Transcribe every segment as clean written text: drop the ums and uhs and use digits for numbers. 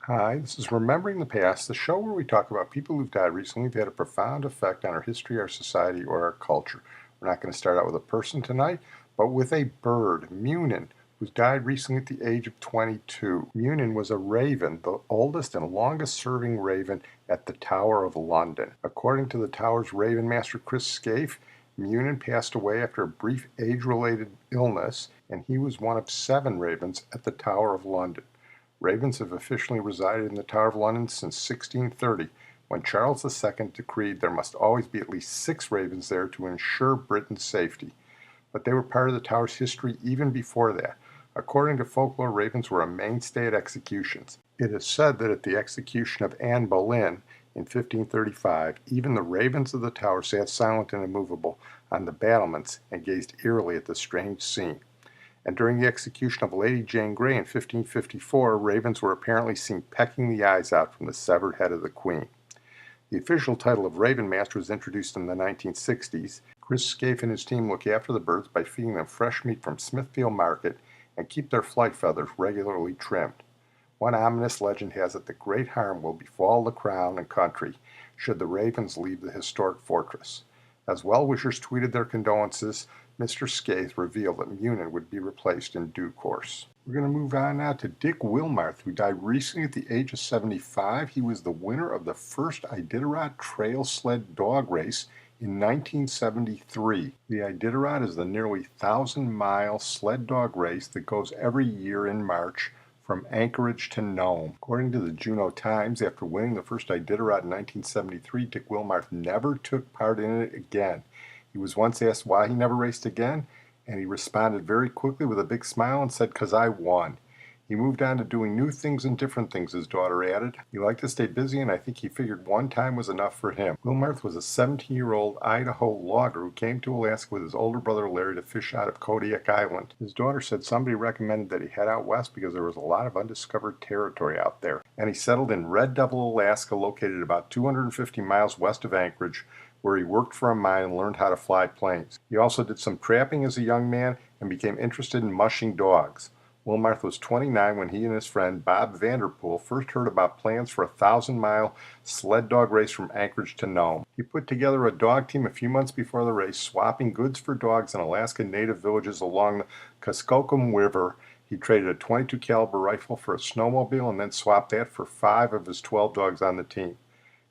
Hi, this is Remembering the Past, the show where we talk about people who've died recently who've had a profound effect on our history, our society, or our culture. We're not going to start out with a person tonight, but with a bird, Munin, who died recently at the age of 22. Munin was a raven, the oldest and longest-serving raven at the Tower of London. According to the Tower's raven master, Chris Scaife, Munin passed away after a brief age-related illness, and he was one of 7 ravens at the Tower of London. Ravens have officially resided in the Tower of London since 1630, when Charles II decreed there must always be at least 6 ravens there to ensure Britain's safety. But they were part of the Tower's history even before that. According to folklore, ravens were a mainstay at executions. It is said that at the execution of Anne Boleyn in 1535, even the ravens of the Tower sat silent and immovable on the battlements and gazed eerily at the strange scene. And during the execution of Lady Jane Grey in 1554, ravens were apparently seen pecking the eyes out from the severed head of the Queen. The official title of Raven Master was introduced in the 1960s. Chris Scaife and his team look after the birds by feeding them fresh meat from Smithfield Market and keep their flight feathers regularly trimmed. One ominous legend has it that great harm will befall the crown and country should the ravens leave the historic fortress. As well-wishers tweeted their condolences, Mr. Scaife revealed that Munin would be replaced in due course. We're going to move on now to Dick Wilmarth, who died recently at the age of 75. He was the winner of the first Iditarod Trail Sled Dog Race in 1973. The Iditarod is the nearly 1,000-mile sled dog race that goes every year in March from Anchorage to Nome. According to the Juneau Times, after winning the first Iditarod in 1973, Dick Wilmarth never took part in it again. He was once asked why he never raced again, and he responded very quickly with a big smile and said, "'Cause I won." He moved on to doing new things and different things, his daughter added. He liked to stay busy, and I think he figured one time was enough for him. Wilmarth was a 17-year-old Idaho logger who came to Alaska with his older brother Larry to fish out of Kodiak Island. His daughter said somebody recommended that he head out west because there was a lot of undiscovered territory out there. And he settled in Red Devil, Alaska, located about 250 miles west of Anchorage, where he worked for a mine and learned how to fly planes. He also did some trapping as a young man and became interested in mushing dogs. Wilmarth was 29 when he and his friend Bob Vanderpool first heard about plans for a 1,000-mile sled dog race from Anchorage to Nome. He put together a dog team a few months before the race, swapping goods for dogs in Alaska native villages along the Kuskokwim River. He traded a .22 caliber rifle for a snowmobile and then swapped that for 5 of his 12 dogs on the team.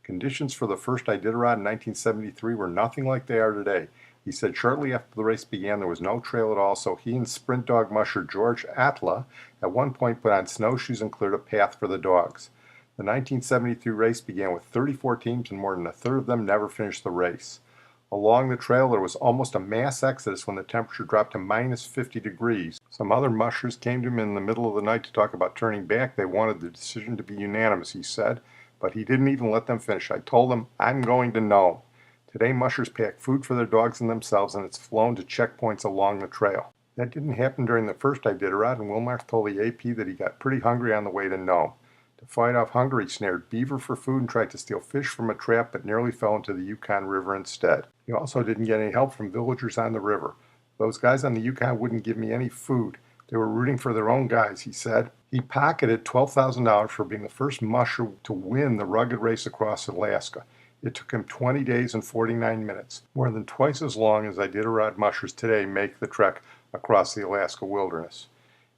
Conditions for the first Iditarod in 1973 were nothing like they are today. He said shortly after the race began there was no trail at all, so he and sprint dog musher George Atla at one point put on snowshoes and cleared a path for the dogs. The 1973 race began with 34 teams and more than a third of them never finished the race. Along the trail there was almost a mass exodus when the temperature dropped to minus 50 degrees. Some other mushers came to him in the middle of the night to talk about turning back. They wanted the decision to be unanimous, he said. But he didn't even let them finish. I told them, I'm going to Nome. Today, mushers pack food for their dogs and themselves, and it's flown to checkpoints along the trail. That didn't happen during the first Iditarod, and Wilmarth told the AP that he got pretty hungry on the way to Nome. To fight off hunger, he snared beaver for food and tried to steal fish from a trap, but nearly fell into the Yukon River instead. He also didn't get any help from villagers on the river. Those guys on the Yukon wouldn't give me any food. They were rooting for their own guys, he said. He pocketed $12,000 for being the first musher to win the rugged race across Alaska. It took him 20 days and 49 minutes, more than twice as long as Iditarod mushers today make the trek across the Alaska wilderness.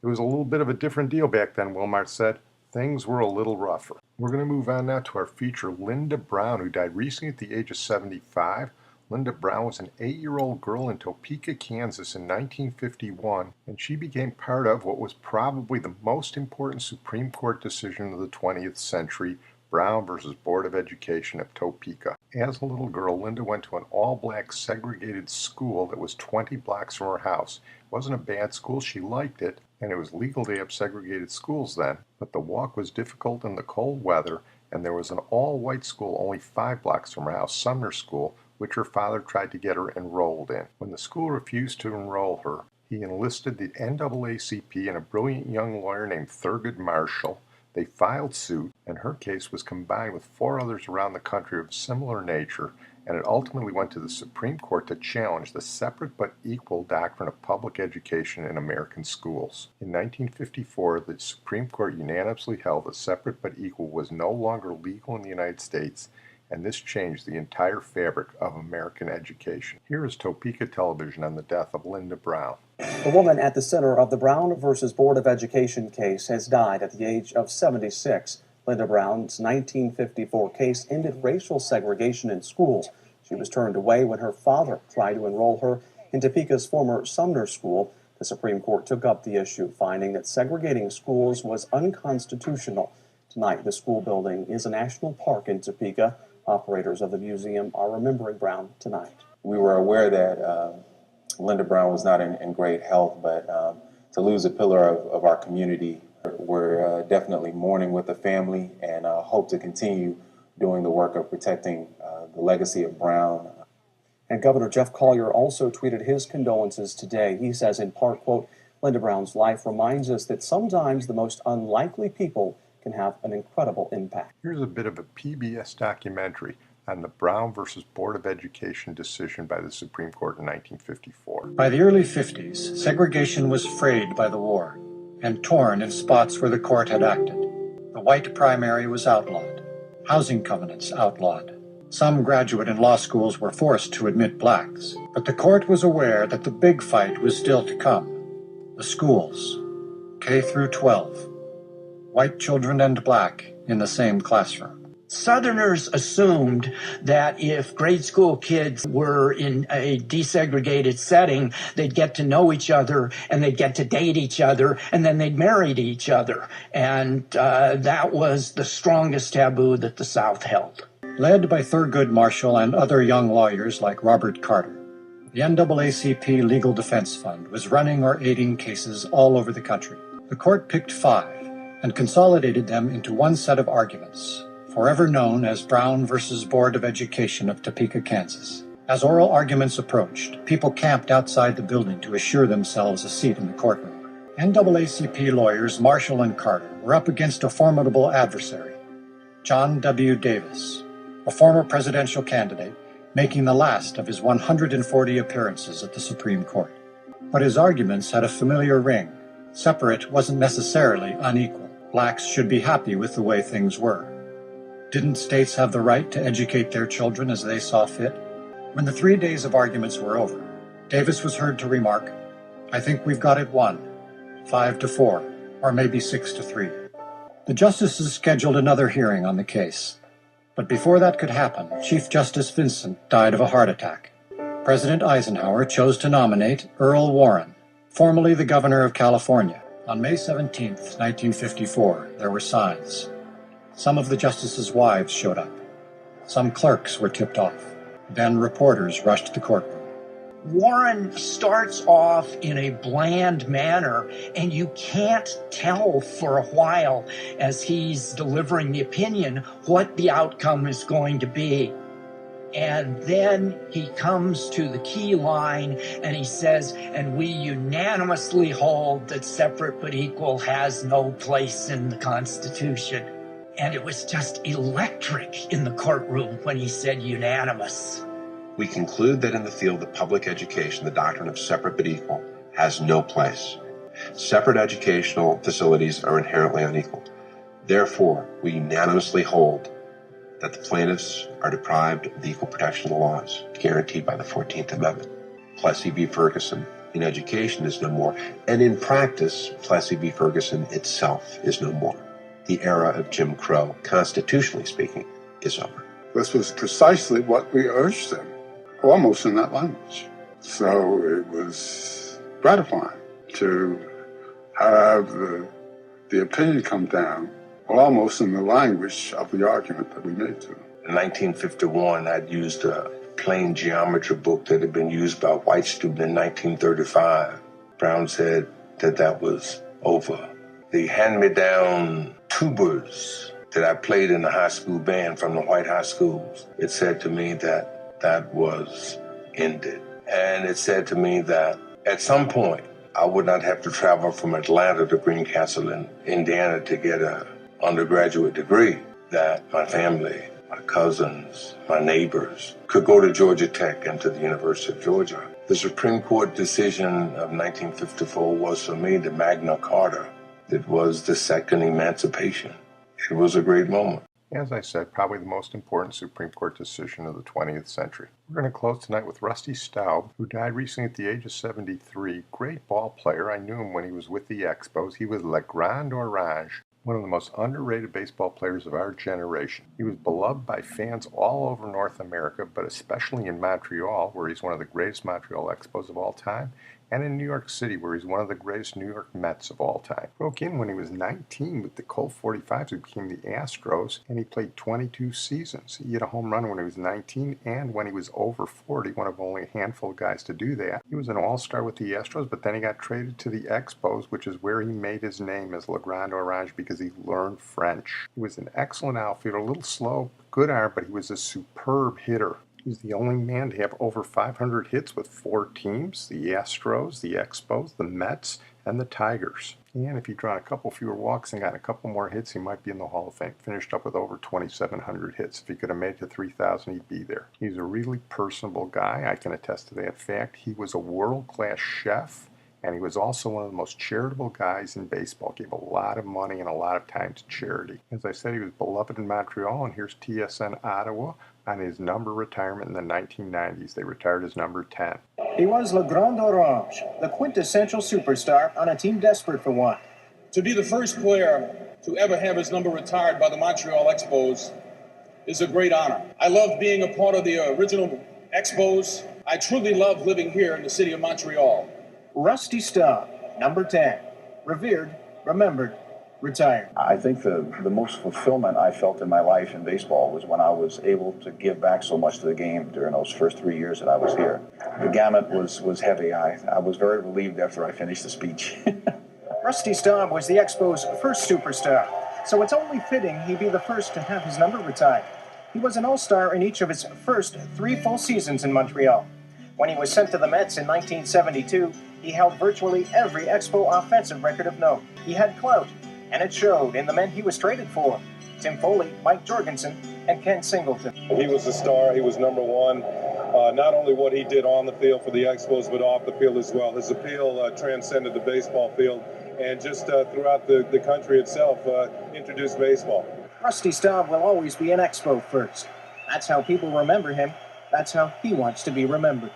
It was a little bit of a different deal back then, Wilmarth said. Things were a little rougher. We're going to move on now to our feature, Linda Brown, who died recently at the age of 75. Linda Brown was an 8-year-old girl in Topeka, Kansas in 1951, and she became part of what was probably the most important Supreme Court decision of the 20th century, Brown versus Board of Education of Topeka. As a little girl, Linda went to an all-black segregated school that was 20 blocks from her house. It wasn't a bad school, she liked it, and it was legal to have segregated schools then, but the walk was difficult in the cold weather, and there was an all-white school only 5 blocks from her house, Sumner School, which her father tried to get her enrolled in. When the school refused to enroll her, he enlisted the NAACP and a brilliant young lawyer named Thurgood Marshall. They filed suit, and her case was combined with 4 others around the country of similar nature, and it ultimately went to the Supreme Court to challenge the separate but equal doctrine of public education in American schools. In 1954, the Supreme Court unanimously held that separate but equal was no longer legal in the United States, and this changed the entire fabric of American education. Here is Topeka Television on the death of Linda Brown. The woman at the center of the Brown versus Board of Education case has died at the age of 76. Linda Brown's 1954 case ended racial segregation in schools. She was turned away when her father tried to enroll her in Topeka's former Sumner School. The Supreme Court took up the issue, finding that segregating schools was unconstitutional. Tonight, the school building is a national park in Topeka. Operators of the museum are remembering Brown tonight. We were aware that Linda Brown was not in great health, but to lose a pillar of our community, we're definitely mourning with the family and hope to continue doing the work of protecting the legacy of Brown. And Governor Jeff Collier also tweeted his condolences today. He says in part, quote, Linda Brown's life reminds us that sometimes the most unlikely people can have an incredible impact. Here's a bit of a PBS documentary on the Brown versus Board of Education decision by the Supreme Court in 1954. By the early 50s, segregation was frayed by the war and torn in spots where the court had acted. The white primary was outlawed. Housing covenants outlawed. Some graduate and law schools were forced to admit blacks. But the court was aware that the big fight was still to come. The schools, K through 12. White children and black in the same classroom. Southerners assumed that if grade school kids were in a desegregated setting, they'd get to know each other and they'd get to date each other and then they'd marry each other. And that was the strongest taboo that the South held. Led by Thurgood Marshall and other young lawyers like Robert Carter, the NAACP Legal Defense Fund was running or aiding cases all over the country. The court picked 5 and consolidated them into one set of arguments, forever known as Brown versus Board of Education of Topeka, Kansas. As oral arguments approached, people camped outside the building to assure themselves a seat in the courtroom. NAACP lawyers Marshall and Carter were up against a formidable adversary, John W. Davis, a former presidential candidate, making the last of his 140 appearances at the Supreme Court. But his arguments had a familiar ring. Separate wasn't necessarily unequal. Blacks should be happy with the way things were. Didn't states have the right to educate their children as they saw fit? When the 3 days of arguments were over, Davis was heard to remark, "I think we've got it won, 5-4, or maybe 6-3. The justices scheduled another hearing on the case. But before that could happen, Chief Justice Vincent died of a heart attack. President Eisenhower chose to nominate Earl Warren, formerly the governor of California. On May 17, 1954, there were signs. Some of the justices' wives showed up. Some clerks were tipped off. Then reporters rushed the courtroom. Warren starts off in a bland manner, and you can't tell for a while as he's delivering the opinion what the outcome is going to be. And then he comes to the key line and he says, "And we unanimously hold that separate but equal has no place in the Constitution." And it was just electric in the courtroom when he said unanimous. We conclude that in the field of public education, the doctrine of separate but equal has no place. Separate educational facilities are inherently unequal. Therefore, we unanimously hold that the plaintiffs are deprived of the equal protection of the laws guaranteed by the 14th Amendment. Plessy v. Ferguson in education is no more, and in practice, Plessy v. Ferguson itself is no more. The era of Jim Crow, constitutionally speaking, is over. This was precisely what we urged them, almost in that language. So it was gratifying to have the opinion come down almost in the language of the argument that we made to them. In 1951, I'd used a plain geometry book that had been used by a white student in 1935. Brown said that that was over. The hand-me-down tubas that I played in the high school band from the white high schools, it said to me that that was ended. And it said to me that at some point, I would not have to travel from Atlanta to Greencastle in Indiana to get an undergraduate degree, that my family my cousins, my neighbors, could go to Georgia Tech and to the University of Georgia. The Supreme Court decision of 1954 was for me the Magna Carta. It was the second emancipation. It was a great moment. As I said, probably the most important Supreme Court decision of the 20th century. We're going to close tonight with Rusty Staub, who died recently at the age of 73. Great ball player. I knew him when he was with the Expos. He was Le Grand Orange, one of the most underrated baseball players of our generation. He was beloved by fans all over North America, but especially in Montreal, where he's one of the greatest Montreal Expos of all time, and in New York City, where he's one of the greatest New York Mets of all time. Broke in when he was 19 with the Colt 45s, who became the Astros, and he played 22 seasons. He hit a home run when he was 19, and when he was over 40, one of only a handful of guys to do that. He was an all-star with the Astros, but then he got traded to the Expos, which is where he made his name as Le Grand Orange because he learned French. He was an excellent outfielder, a little slow, good arm, but he was a superb hitter. He's the only man to have over 500 hits with 4 teams, the Astros, the Expos, the Mets, and the Tigers. And if he'd drawn a couple fewer walks and gotten a couple more hits, he might be in the Hall of Fame. Finished up with over 2,700 hits. If he could have made it to 3,000, he'd be there. He's a really personable guy. I can attest to that fact. He was a world-class chef, and he was also one of the most charitable guys in baseball. Gave a lot of money and a lot of time to charity. As I said, he was beloved in Montreal, and here's TSN Ottawa on his number retirement in the 1990s. They retired his number 10. He was Le Grand Orange, the quintessential superstar on a team desperate for one. To be the first player to ever have his number retired by the Montreal Expos is a great honor. I love being a part of the original Expos. I truly love living here in the city of Montreal. Rusty Staub, number 10. Revered, remembered, retired. I think the most fulfillment I felt in my life in baseball was when I was able to give back so much to the game during those first 3 years that I was here. The gamut was heavy. I was very relieved after I finished the speech. Rusty Staub was the Expos' first superstar, so it's only fitting he be the first to have his number retired. He was an all-star in each of his first 3 full seasons in Montreal. When he was sent to the Mets in 1972, he held virtually every Expo offensive record of note. He had clout, and it showed in the men he was traded for: Tim Foley, Mike Jorgensen, and Ken Singleton. He was the star. He was number one. Not only what he did on the field for the Expos, but off the field as well. His appeal transcended the baseball field, and just throughout the country itself, introduced baseball. Rusty Staub will always be an Expo first. That's how people remember him. That's how he wants to be remembered.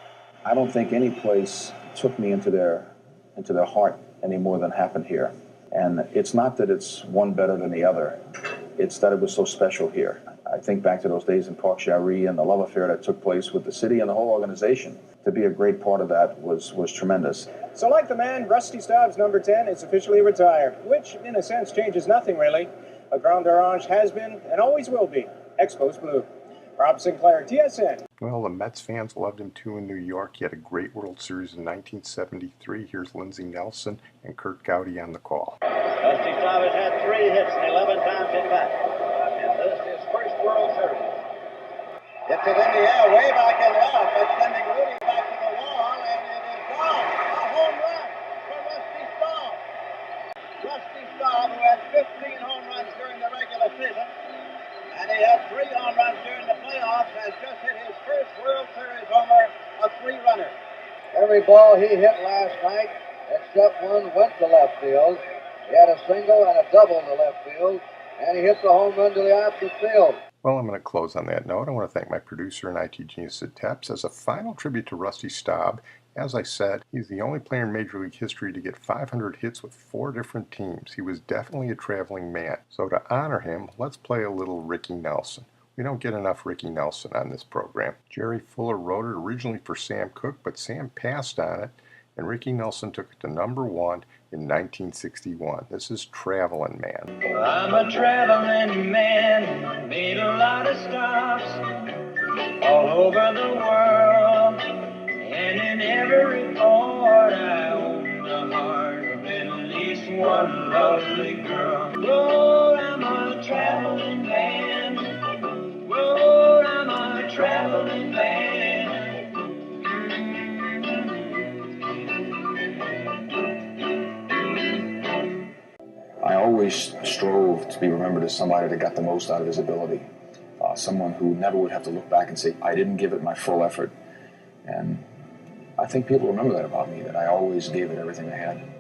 I don't think any place took me into their heart any more than happened here. And it's not that it's one better than the other. It's that it was so special here. I think back to those days in Park Jarry and the love affair that took place with the city and the whole organization. To be a great part of that was tremendous. So like the man, Rusty Staub's number 10 is officially retired, which in a sense changes nothing really. A Grand Orange has been and always will be Expos Blue. Rob Sinclair, TSN. Well, the Mets fans loved him too in New York. He had a great World Series in 1973. Here's Lindsey Nelson and Kurt Gowdy on the call. Rusty Staub has had 3 hits and 11 times hit back. And this is his first World Series. Hits it in the air, way back in left. That's sending Rudy back to the wall, and it is gone. A home run for Rusty Staub. Rusty Staub, who had 15 home runs during the regular season, and he had 3 home runs during the playoffs, has just hit his first World Series homer, a 3-runner. Every ball he hit last night, except one, went to left field. He had a single and a double to left field, and he hit the home run to the opposite field. Well, I'm going to close on that note. I want to thank my producer and IT genius, Sid Tepps. As a final tribute to Rusty Staub, as I said, he's the only player in Major League history to get 500 hits with 4 different teams. He was definitely a traveling man. So to honor him, let's play a little Ricky Nelson. We don't get enough Ricky Nelson on this program. Jerry Fuller wrote it originally for Sam Cooke, but Sam passed on it, and Ricky Nelson took it to number 1 in 1961. This is Travelin' Man. I'm a traveling man, made a lot of stops all over the world, and in every port I own the heart of at least one lovely girl. Lord, I'm a traveling man. Lord, I'm a traveling man. I always strove to be remembered as somebody that got the most out of his ability. someone who never would have to look back and say, I didn't give it my full effort. And I think people remember that about me, that I always gave it everything I had.